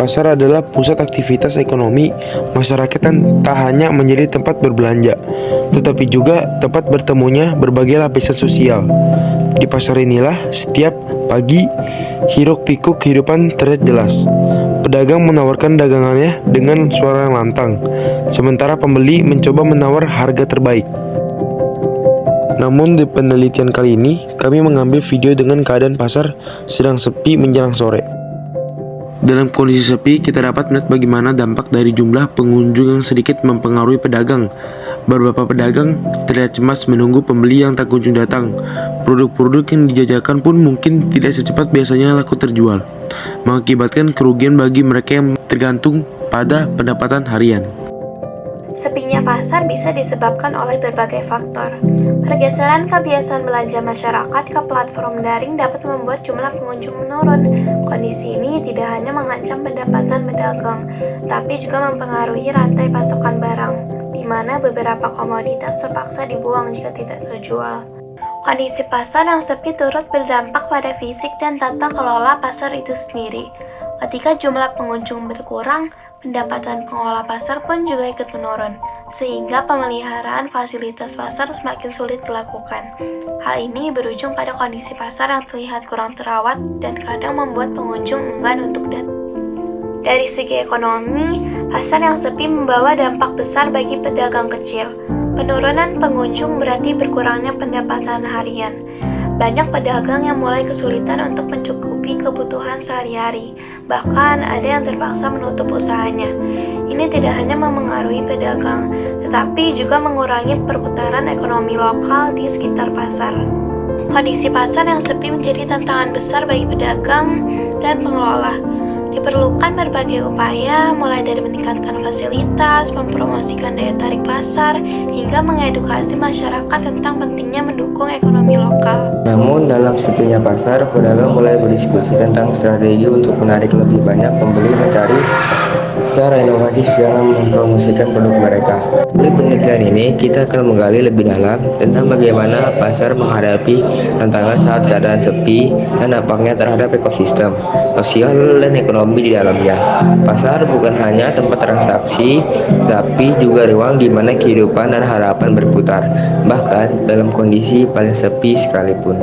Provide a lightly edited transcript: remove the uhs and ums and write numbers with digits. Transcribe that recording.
pasar adalah pusat aktivitas ekonomi masyarakat dan tak hanya menjadi tempat berbelanja, tetapi juga tempat bertemunya berbagai lapisan sosial. Di pasar inilah setiap pagi hiruk-pikuk kehidupan terlihat jelas. Pedagang menawarkan dagangannya dengan suara yang lantang, sementara pembeli mencoba menawar harga terbaik. Namun di penelitian kali ini, kami mengambil video dengan keadaan pasar sedang sepi menjelang sore. Dalam kondisi sepi, kita dapat melihat bagaimana dampak dari jumlah pengunjung yang sedikit mempengaruhi pedagang. Beberapa pedagang terlihat cemas menunggu pembeli yang tak kunjung datang. Produk-produk yang dijajakan pun mungkin tidak secepat biasanya laku terjual, mengakibatkan kerugian bagi mereka yang tergantung pada pendapatan harian. Sepinya pasar bisa disebabkan oleh berbagai faktor. Pergeseran kebiasaan belanja masyarakat ke platform daring dapat membuat jumlah pengunjung menurun. Kondisi ini tidak hanya mengancam pendapatan pedagang, tapi juga mempengaruhi rantai pasokan barang, di mana beberapa komoditas terpaksa dibuang jika tidak terjual. Kondisi pasar yang sepi turut berdampak pada fisik dan tata kelola pasar itu sendiri. Ketika jumlah pengunjung berkurang, pendapatan pengelola pasar pun juga ikut menurun, sehingga pemeliharaan fasilitas pasar semakin sulit dilakukan. Hal ini berujung pada kondisi pasar yang terlihat kurang terawat dan kadang membuat pengunjung enggan untuk datang. Dari segi ekonomi, pasar yang sepi membawa dampak besar bagi pedagang kecil. Penurunan pengunjung berarti berkurangnya pendapatan harian. Banyak pedagang yang mulai kesulitan untuk mencukupi kebutuhan sehari-hari, bahkan ada yang terpaksa menutup usahanya. Ini tidak hanya memengaruhi pedagang, tetapi juga mengurangi perputaran ekonomi lokal di sekitar pasar. Kondisi pasar yang sepi menjadi tantangan besar bagi pedagang dan pengelola. Diperlukan berbagai upaya, mulai dari meningkatkan fasilitas, mempromosikan daya tarik pasar, hingga mengedukasi masyarakat tentang pentingnya mendukung ekonomi lokal. Namun dalam sepinya pasar, pedagang mulai berdiskusi tentang strategi untuk menarik lebih banyak pembeli, mencari cara inovatif dalam mempromosikan produk mereka. Di penelitian ini, kita akan menggali lebih dalam tentang bagaimana pasar menghadapi tantangan saat keadaan sepi dan dampaknya terhadap ekosistem, sosial, dan ekonomi di dalamnya. Pasar bukan hanya tempat transaksi, tapi juga ruang di mana kehidupan dan harapan berputar, bahkan dalam kondisi paling sepi sekalipun.